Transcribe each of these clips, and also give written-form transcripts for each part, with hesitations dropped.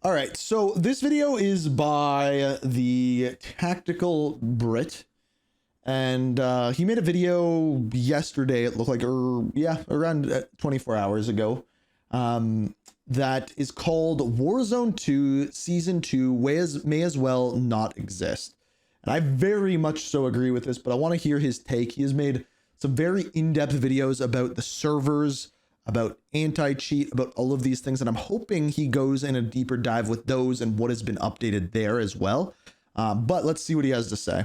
All right, so this video is by the Tactical Brit, and he made a video yesterday. It looked like, around 24 hours ago. That is called Warzone 2 Season 2 may as well not exist. And I very much so agree with this, but I want to hear his take. He has made some very in-depth videos about the servers, about anti-cheat, about all of these things, and I'm hoping he goes in a deeper dive with those and what has been updated there as well. But let's see what he has to say.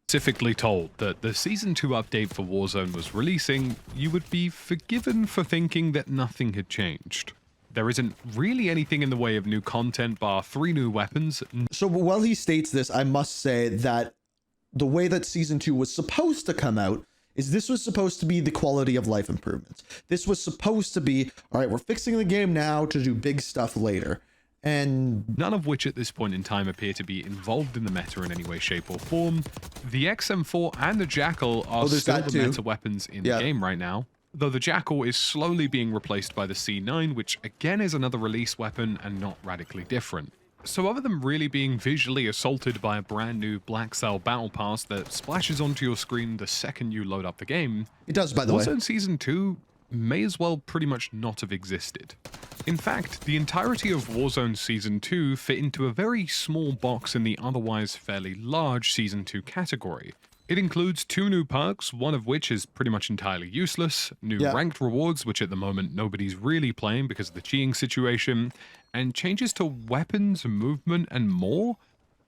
Specifically told that the Season 2 update for Warzone was releasing, you would be forgiven for thinking that nothing had changed. There isn't really anything in the way of new content bar 3 new weapons. So while he states this, I must say that the way that Season 2 was supposed to come out is this was supposed to be the quality of life improvements. This was supposed to be, all right, we're fixing the game now to do big stuff later. And none of which at this point in time appear to be involved in the meta in any way, shape, or form. The XM4 and the Jackal are still the meta weapons in the game right now, though the Jackal is slowly being replaced by the C9, which again is another release weapon and not radically different. So other than really being visually assaulted by a brand new Black Cell Battle Pass that splashes onto your screen the second you load up the game, it does, by the way. Warzone Season 2 may as well pretty much not have existed. In fact, the entirety of Warzone Season 2 fit into a very small box in the otherwise fairly large Season 2 category. It includes 2 new perks, one of which is pretty much entirely useless, new ranked rewards, which at the moment nobody's really playing because of the cheating situation, and changes to weapons, movement, and more.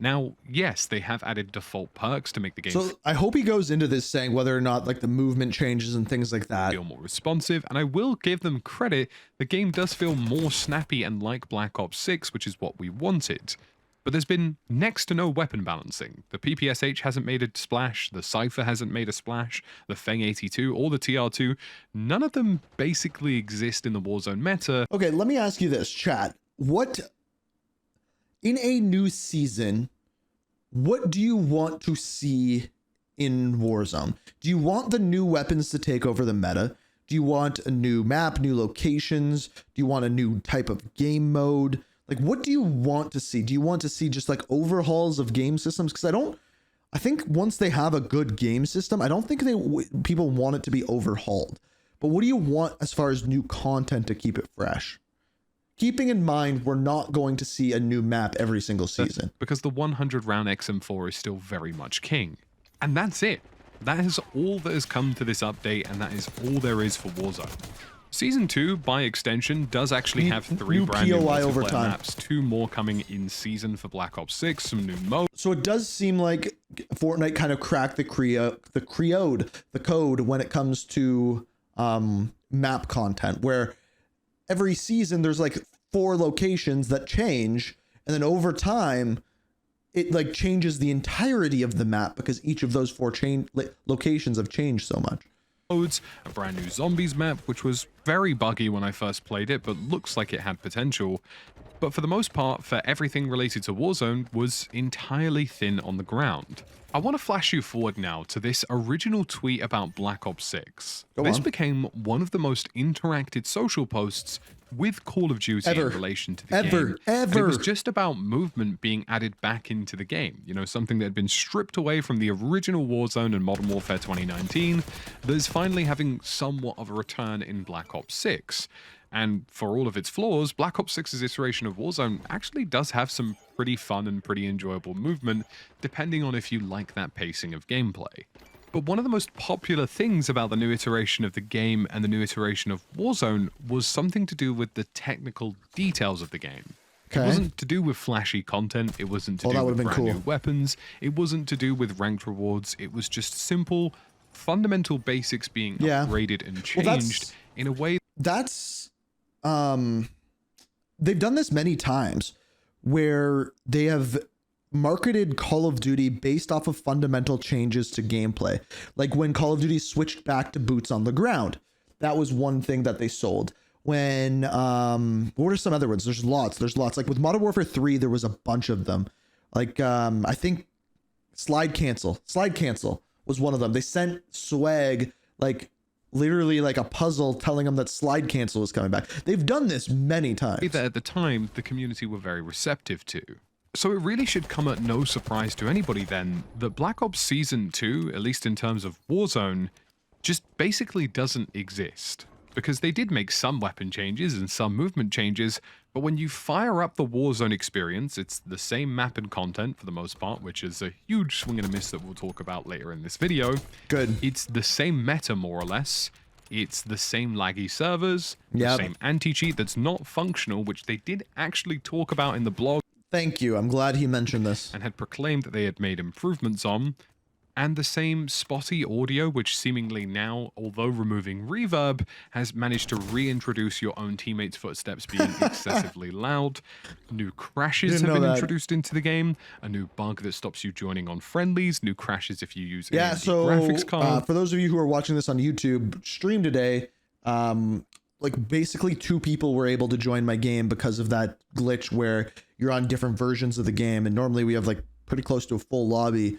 Now, yes, they have added default perks to make the game. So I hope he goes into this saying whether or not like the movement changes and things like that feel more responsive, and I will give them credit. The game does feel more snappy and like Black Ops 6, which is what we wanted. But there's been next to no weapon balancing. The PPSH hasn't made a splash, the Cypher hasn't made a splash, the Feng 82 or the TR2, none of them basically exist in the Warzone meta. Okay, let me ask you this, chat. What, in a new season, what do you want to see in Warzone? Do you want the new weapons to take over the meta? Do you want a new map, new locations? Do you want a new type of game mode? Like, what do you want to see? Do you want to see just like overhauls of game systems? Because I think once they have a good game system, I don't think people want it to be overhauled. But what do you want as far as new content to keep it fresh? Keeping in mind, we're not going to see a new map every single season. Because the 100 round XM4 is still very much king. And that's it. That is all that has come to this update, and that is all there is for Warzone. Season 2, by extension, does actually have 3 brand new multiplayer maps, 2 more coming in season for Black Ops 6, some new modes. So it does seem like Fortnite kind of cracked the code when it comes to map content, where every season there's like 4 locations that change, and then over time it like changes the entirety of the map because each of those 4 locations have changed so much. A brand new zombies map, which was very buggy when I first played it, but looks like it had potential. But for the most part, for everything related to Warzone, was entirely thin on the ground. I want to flash you forward now to this original tweet about Black Ops 6. This became one of the most interacted social posts with Call of Duty in relation to the game. And it was just about movement being added back into the game. You know, something that had been stripped away from the original Warzone and Modern Warfare 2019 that is finally having somewhat of a return in Black Ops 6. And for all of its flaws, Black Ops 6's iteration of Warzone actually does have some pretty fun and pretty enjoyable movement, depending on if you like that pacing of gameplay. But one of the most popular things about the new iteration of the game and the new iteration of Warzone was something to do with the technical details of the game. It wasn't to do with flashy content, it wasn't to do with brand new weapons, it wasn't to do with ranked rewards, it was just simple, fundamental basics being upgraded and changed in a way. They've done this many times where they have marketed Call of Duty based off of fundamental changes to gameplay. Like when Call of Duty switched back to boots on the ground, that was one thing that they sold. When what are some other ones? There's lots. Like with Modern Warfare 3, there was a bunch of them. Like I think slide cancel was one of them. They sent swag like literally like a puzzle telling them that slide cancel is coming back. They've done this many times. That at the time, the community were very receptive to. So it really should come at no surprise to anybody then that Black Ops Season 2, at least in terms of Warzone, just basically doesn't exist. Because they did make some weapon changes and some movement changes, but when you fire up the Warzone experience, it's the same map and content for the most part, which is a huge swing and a miss that we'll talk about later in this video. Good. It's the same meta, more or less. It's the same laggy servers, the same anti-cheat that's not functional, which they did actually talk about in the blog. Thank you. I'm glad he mentioned this. And had proclaimed that they had made improvements on. And the same spotty audio, which seemingly now, although removing reverb, has managed to reintroduce your own teammates' footsteps being excessively loud. New crashes have been introduced into the game. A new bug that stops you joining on friendlies. New crashes if you use AMD graphics card. For those of you who are watching this on YouTube stream today, like basically 2 people were able to join my game because of that glitch where you're on different versions of the game, and normally we have like pretty close to a full lobby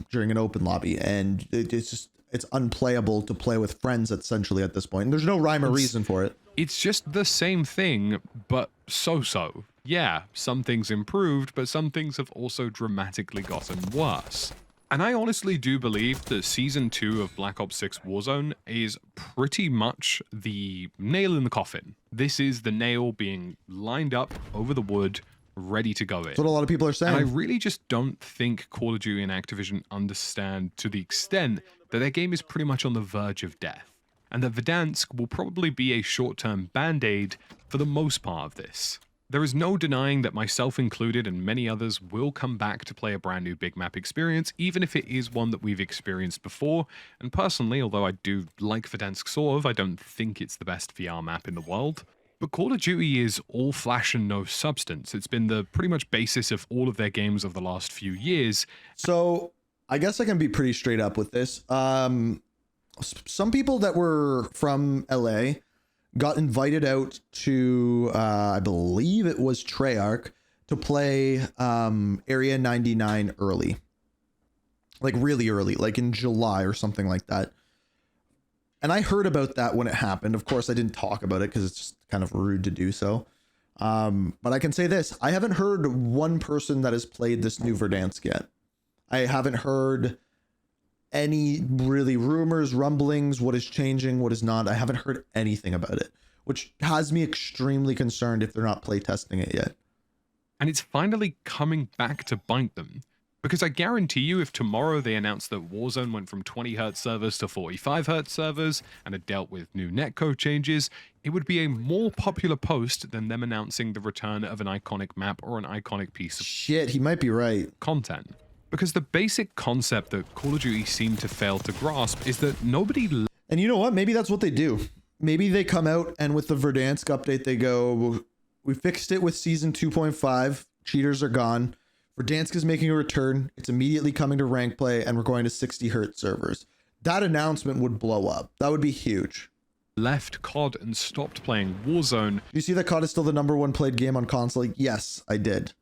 during an open lobby, and it's unplayable to play with friends essentially at this point. And there's no rhyme or reason for it. It's just the same thing, but so-so. Yeah, some things improved, but some things have also dramatically gotten worse. And I honestly do believe that Season 2 of Black Ops 6 Warzone is pretty much the nail in the coffin. This is the nail being lined up over the wood, ready to go in. That's what a lot of people are saying. And I really just don't think Call of Duty and Activision understand to the extent that their game is pretty much on the verge of death, and that Verdansk will probably be a short-term band-aid for the most part of this. There is no denying that myself included and many others will come back to play a brand new big map experience, even if it is one that we've experienced before. And personally, although I do like Verdansk sort of, I don't think it's the best VR map in the world. But Call of Duty is all flash and no substance. It's been the pretty much basis of all of their games of the last few years. So I guess I can be pretty straight up with this. Some people that were from LA got invited out to, I believe it was Treyarch, to play Area 99 early. Like really early, like in July or something like that. And I heard about that when it happened. Of course, I didn't talk about it because it's just kind of rude to do so. But I can say this. I haven't heard one person that has played this new Verdansk yet. I haven't heard any really rumors, rumblings, what is changing, what is not. I haven't heard anything about it, which has me extremely concerned if they're not playtesting it yet. And it's finally coming back to bite them. Because I guarantee you, if tomorrow they announced that Warzone went from 20Hz servers to 45Hz servers and had dealt with new netcode changes, it would be a more popular post than them announcing the return of an iconic map or an iconic piece of shit. He might be right. Content. Because the basic concept that Call of Duty seemed to fail to grasp is that nobody... And you know what? Maybe that's what they do. Maybe they come out and with the Verdansk update, they go, we fixed it with Season 2.5. Cheaters are gone. Verdansk is making a return. It's immediately coming to rank play, and we're going to 60Hz servers. That announcement would blow up. That would be huge. Left COD and stopped playing Warzone. You see that COD is still the #1 played game on console? Yes, I did.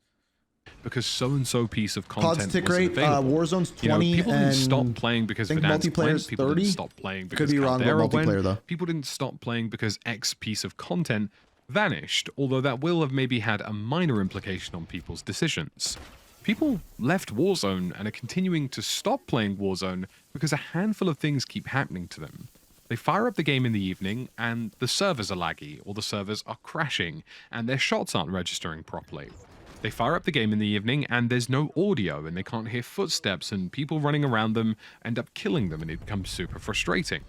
Because so-and-so piece of content COD's tick wasn't rate, available. Warzone's 20, people didn't and stop playing because I think Verdansk went. multiplayer's People 30. didn't stop playing because Could be wrong about Caldera multiplayer, went. though. People didn't stop playing because X piece of content vanished, although that will have maybe had a minor implication on people's decisions. People left Warzone and are continuing to stop playing Warzone because a handful of things keep happening to them. They fire up the game in the evening and the servers are laggy, or the servers are crashing, and their shots aren't registering properly. They fire up the game in the evening and there's no audio and they can't hear footsteps, and people running around them end up killing them, and it becomes super frustrating.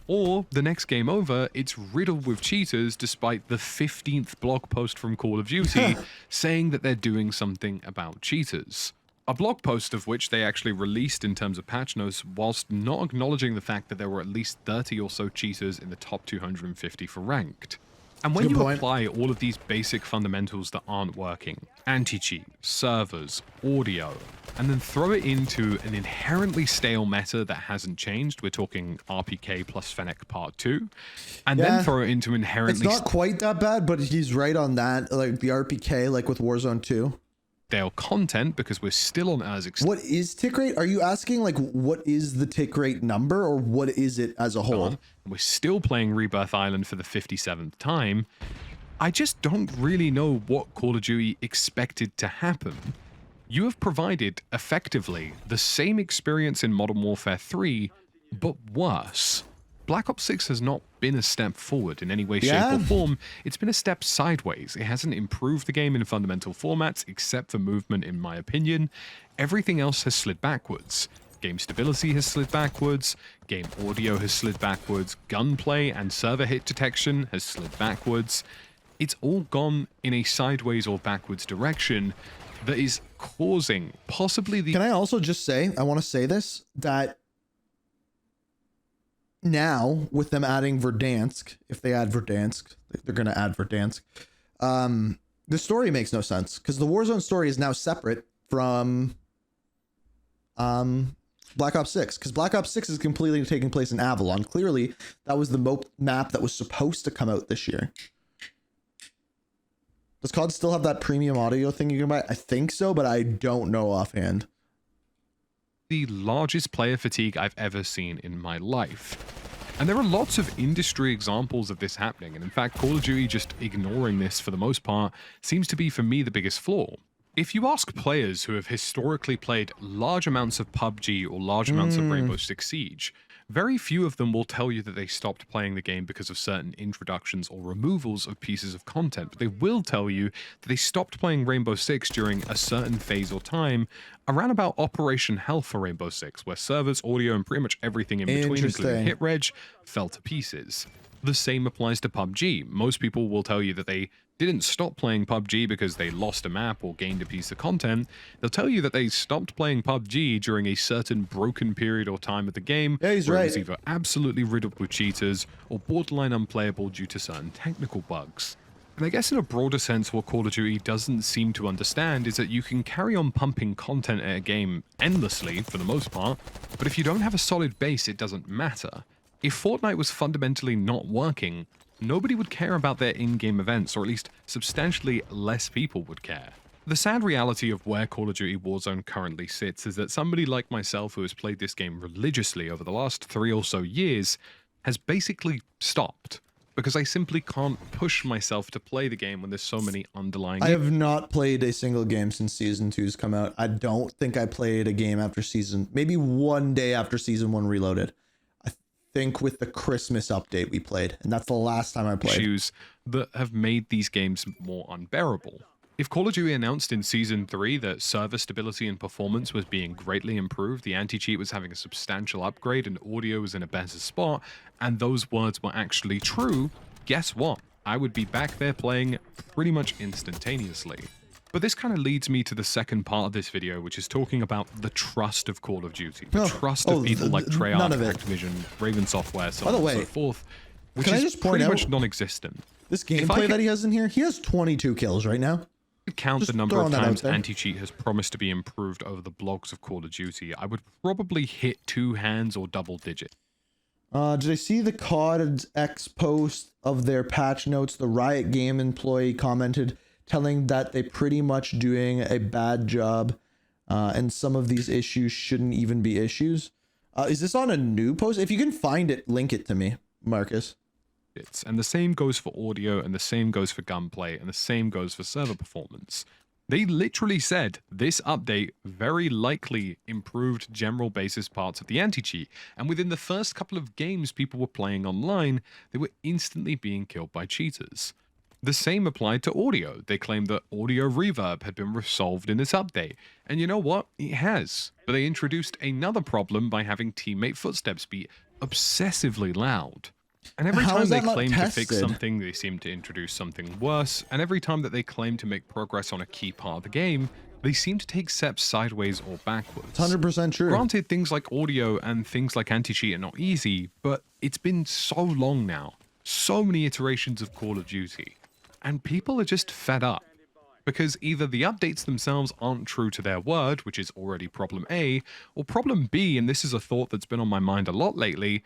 Or, the next game over, it's riddled with cheaters despite the 15th blog post from Call of Duty saying that they're doing something about cheaters. A blog post of which they actually released in terms of patch notes, whilst not acknowledging the fact that there were at least 30 or so cheaters in the top 250 for ranked. And when you apply all of these basic fundamentals that aren't working, anti-cheat, servers, audio, and then throw it into an inherently stale meta that hasn't changed, we're talking RPK plus Fennec Part 2, and then throw it into inherently... It's not quite that bad, but he's right on that, like the RPK, like with Warzone 2. stale content because we're still on as What is tick rate? Are you asking like what is the tick rate number, or what is it as a whole? we're still playing Rebirth Island for the 57th time. I just don't really know what Call of Duty expected to happen. You have provided, effectively, the same experience in Modern Warfare 3, but worse. Black Ops 6 has not been a step forward in any way, shape, or form. It's been a step sideways. It hasn't improved the game in fundamental formats, except for movement, in my opinion. Everything else has slid backwards. Game stability has slid backwards, game audio has slid backwards, gunplay and server hit detection has slid backwards. It's all gone in a sideways or backwards direction that is causing possibly the... Can I also just say, I want to say this, that now with them adding Verdansk, if they add Verdansk, they're going to add Verdansk, the story makes no sense because the Warzone story is now separate from Black Ops 6, because Black Ops 6 is completely taking place in Avalon. Clearly, that was the map that was supposed to come out this year. Does COD still have that premium audio thing you can buy? I think so, but I don't know offhand. The largest player fatigue I've ever seen in my life. And there are lots of industry examples of this happening, and in fact, Call of Duty just ignoring this for the most part seems to be, for me, the biggest flaw. If you ask players who have historically played large amounts of PUBG or large amounts of Rainbow Six Siege, very few of them will tell you that they stopped playing the game because of certain introductions or removals of pieces of content, but they will tell you that they stopped playing Rainbow Six during a certain phase or time around about Operation Hell for Rainbow Six, where servers, audio, and pretty much everything in between, including hit reg, fell to pieces. The same applies to PUBG. Most people will tell you that they didn't stop playing PUBG because they lost a map or gained a piece of content. They'll tell you that they stopped playing PUBG during a certain broken period or time of the game, yeah, he's where right. it was either absolutely riddled with cheaters or borderline unplayable due to certain technical bugs. And I guess in a broader sense, what Call of Duty doesn't seem to understand is that you can carry on pumping content at a game endlessly, for the most part, but if you don't have a solid base, it doesn't matter. If Fortnite was fundamentally not working, nobody would care about their in-game events, or at least substantially less people would care. The sad reality of where Call of Duty Warzone currently sits is that somebody like myself who has played this game religiously over the last 3 or so years has basically stopped, because I simply can't push myself to play the game when there's so many underlying... I have not played a single game since Season 2's come out. I don't think I played a game after maybe one day after Season 1 Reloaded. Think with the Christmas update we played, and that's the last time I played. Issues that have made these games more unbearable. If Call of Duty announced in Season 3 that server stability and performance was being greatly improved, the anti-cheat was having a substantial upgrade, and audio was in a better spot, and those words were actually true, guess what? I would be back there playing pretty much instantaneously. But this kind of leads me to the second part of this video, which is talking about the trust of Call of Duty. The trust of people like Treyarch, Activision, Raven Software, so on and so forth, which is pretty much non-existent. This gameplay that he has in here, he has 22 kills right now. Count the number of times anti-cheat has promised to be improved over the blogs of Call of Duty, I would probably hit 2 hands or double digit. Did I see the COD X post of their patch notes? The Riot Game employee commented, telling that they pretty much doing a bad job, and some of these issues shouldn't even be issues. Is this on a new post? If you can find it, link it to me, Marcus. And the same goes for audio, and the same goes for gunplay, and the same goes for server performance. They literally said this update very likely improved general basis parts of the anti-cheat, and within the first couple of games people were playing online, they were instantly being killed by cheaters. The same applied to audio. They claimed that audio reverb had been resolved in this update. And you know what? It has. But they introduced another problem by having teammate footsteps be obsessively loud. And every time they claim to fix something, they seem to introduce something worse. And every time that they claim to make progress on a key part of the game, they seem to take steps sideways or backwards. 100% true. Granted, things like audio and things like anti-cheat are not easy, but it's been so long now. So many iterations of Call of Duty. And people are just fed up, because either the updates themselves aren't true to their word, which is already problem A, or problem B, and this is a thought that's been on my mind a lot lately,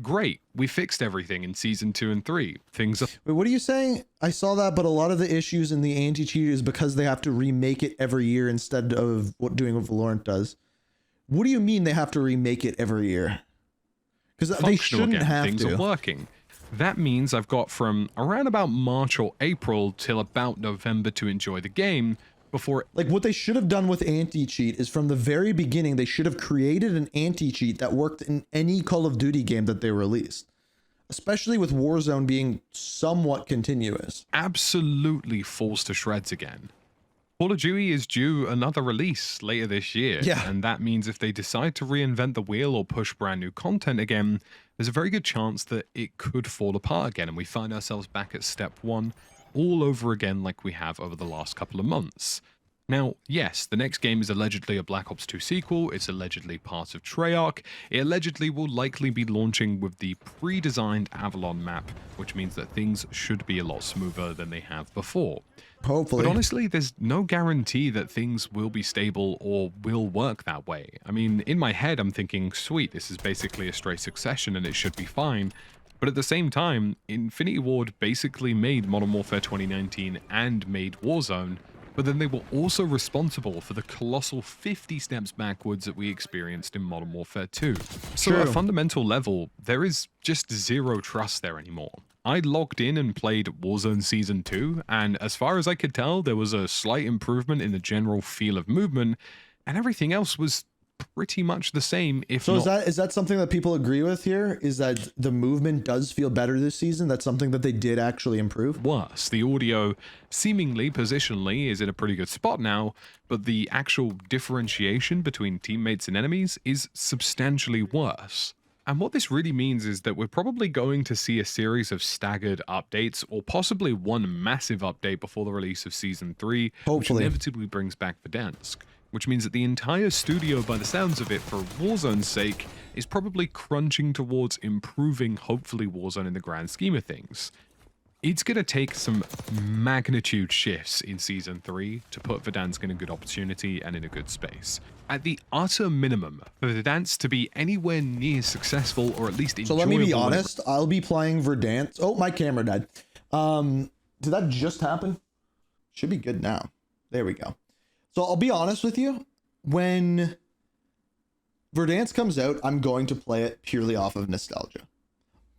Great, we fixed everything in season 2 and 3. Things are Wait, what are you saying? I saw that, but a lot of the issues in the anti-cheat is because they have to remake it every year instead of doing what Valorant does. What do you mean they have to remake it every year? Because they shouldn't again. have Things to. are working. That means I've got from around about March or April till about November to enjoy the game before. Like, what they should have done with anti-cheat is from the very beginning, they should have created an anti-cheat that worked in any Call of Duty game that they released. Especially with Warzone being somewhat continuous. Absolutely falls to shreds again. Call of Duty is due another release later this year, Yeah. and that means if they decide to reinvent the wheel or push brand new content again, there's a very good chance that it could fall apart again, and we find ourselves back at step 1 all over again like we have over the last couple of months. Now, yes, the next game is allegedly a Black Ops 2 sequel, it's allegedly part of Treyarch, it allegedly will likely be launching with the pre-designed Avalon map, which means that things should be a lot smoother than they have before. Hopefully. But honestly, there's no guarantee that things will be stable or will work that way. I mean, in my head, I'm thinking, sweet, this is basically a straight succession and it should be fine. But at the same time, Infinity Ward basically made Modern Warfare 2019 and made Warzone, but then they were also responsible for the colossal 50 steps backwards that we experienced in Modern Warfare 2. So True. at a fundamental level, there is just zero trust there anymore. I logged in and played Warzone Season 2, and as far as I could tell, there was a slight improvement in the general feel of movement, and everything else was pretty much the same, if So not. is that something that people agree with here? Is that the movement does feel better this season? That's something that they did actually improve? Worse. The audio, seemingly positionally, is in a pretty good spot now, but the actual differentiation between teammates and enemies is substantially worse. And what this really means is that we're probably going to see a series of staggered updates, or possibly one massive update before the release of Season 3, Hopefully. which inevitably brings back Verdansk. Which means that the entire studio, by the sounds of it, for Warzone's sake, is probably crunching towards improving, hopefully, Warzone in the grand scheme of things. It's going to take some magnitude shifts in Season 3 to put Verdansk in a good opportunity and in a good space. At the utter minimum, for Verdansk to be anywhere near successful, or at least So enjoyable. let me be when it honest. I'll be playing Verdansk. Oh, my camera died. Did that just happen? Should be good now. There we go. So I'll be honest with you. When Verdansk comes out, I'm going to play it purely off of nostalgia.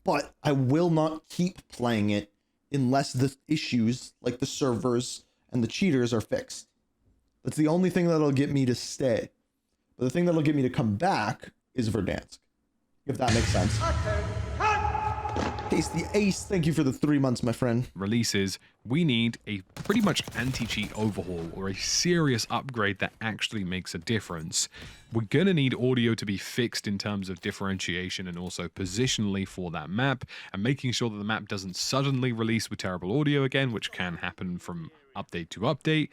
But I will not keep playing it unless the issues, like the servers and the cheaters, are fixed. That's the only thing that'll get me to stay. But the thing that'll get me to come back is Verdansk. If that makes sense. Tasty Ace, thank you for the 3 months, my friend. releases, we need a pretty much anti-cheat overhaul or a serious upgrade that actually makes a difference. We're going to need audio to be fixed in terms of differentiation and also positionally for that map, and making sure that the map doesn't suddenly release with terrible audio again, which can happen from update to update.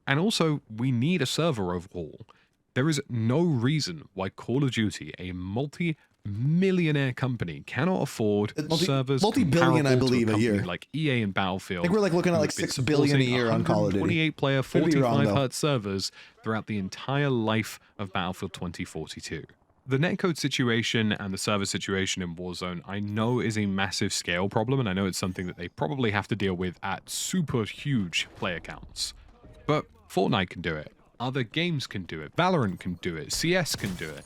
And also, we need a server overhaul. There is no reason why Call of Duty, a multi-millionaire company, cannot afford servers multi-billion, I comparable to believe, a company year. like EA and Battlefield. I think we're like looking at like who've been 6 billion a supporting year on Call of Duty. 28-player, Could be wrong, 45 though. hertz servers throughout the entire life of Battlefield 2042. The netcode situation and the server situation in Warzone, I know is a massive scale problem, and I know it's something that they probably have to deal with at super huge player counts. But Fortnite can do it. Other games can do it. Valorant can do it. CS can do it.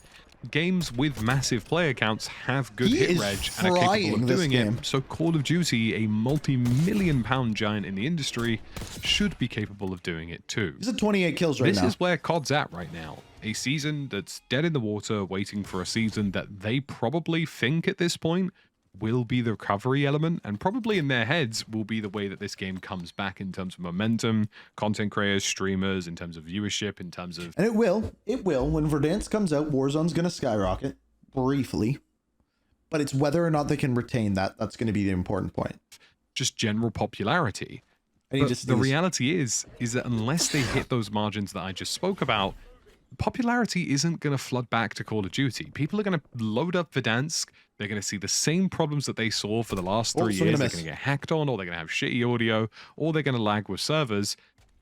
Games with massive player counts have good He hit is reg and are capable frying of this doing game. it. So Call of Duty, a multi-million-pound giant in the industry, should be capable of doing it too. He's at 28 kills right This now. is where COD's at right now. A season that's dead in the water, waiting for a season that they probably think at this point will be the recovery element, and probably in their heads will be the way that this game comes back in terms of momentum, content creators, streamers, in terms of viewership, in terms of... And it will. It will. When Verdansk comes out, Warzone's going to skyrocket briefly. But it's whether or not they can retain that. That's going to be the important point. just general popularity. And But the reality is that unless they hit those margins that I just spoke about, popularity isn't going to flood back to Call of Duty. People are going to load up Verdansk. They're going to see the same problems that they saw for the last 3 years. They're going to get hacked on, or they're going to have shitty audio, or they're going to lag with servers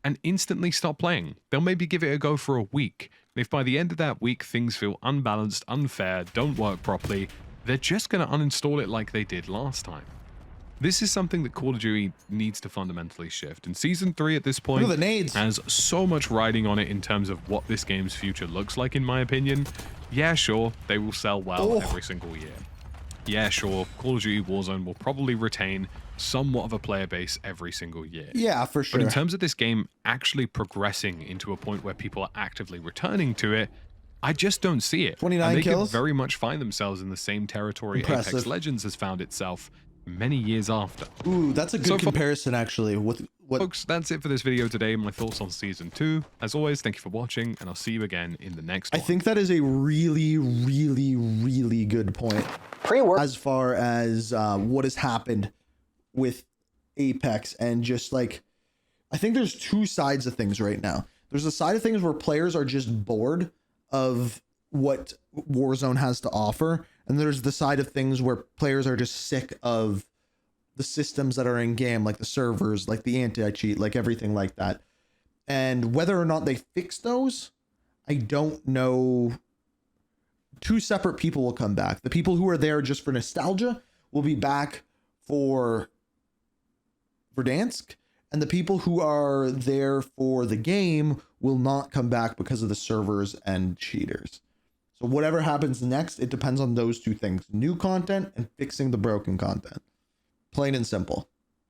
and instantly stop playing. They'll maybe give it a go for a week. And if by the end of that week things feel unbalanced, unfair, don't work properly, they're just going to uninstall it like they did last time. This is something that Call of Duty needs to fundamentally shift, and Season 3 at this point Look at the nades. has so much riding on it in terms of what this game's future looks like, in my opinion. Yeah, sure, they will sell well every single year. Yeah, sure, Call of Duty Warzone will probably retain somewhat of a player base every single year. Yeah, for sure. But in terms of this game actually progressing into a point where people are actively returning to it, I just don't see it. 29 and they kills? could very much find themselves in the same territory Impressive. Apex Legends has found itself many years after. Ooh, that's a good So comparison, actually. With what? Folks, that's it for this video today. My thoughts on Season 2. As always, thank you for watching, and I'll see you again in the next one. I think that is a really, really, really good point. Pre-work. As far as what has happened with Apex, and just like, I think there's two sides of things right now. There's a side of things where players are just bored of what Warzone has to offer, and there's the side of things where players are just sick of the systems that are in game, like the servers, like the anti-cheat, like everything like that. And whether or not they fix those, I don't know. Two separate people will come back. The people who are there just for nostalgia will be back for Verdansk, and the people who are there for the game will not come back because of the servers and cheaters. So whatever happens next, it depends on those two things: new content and fixing the broken content. Plain and simple.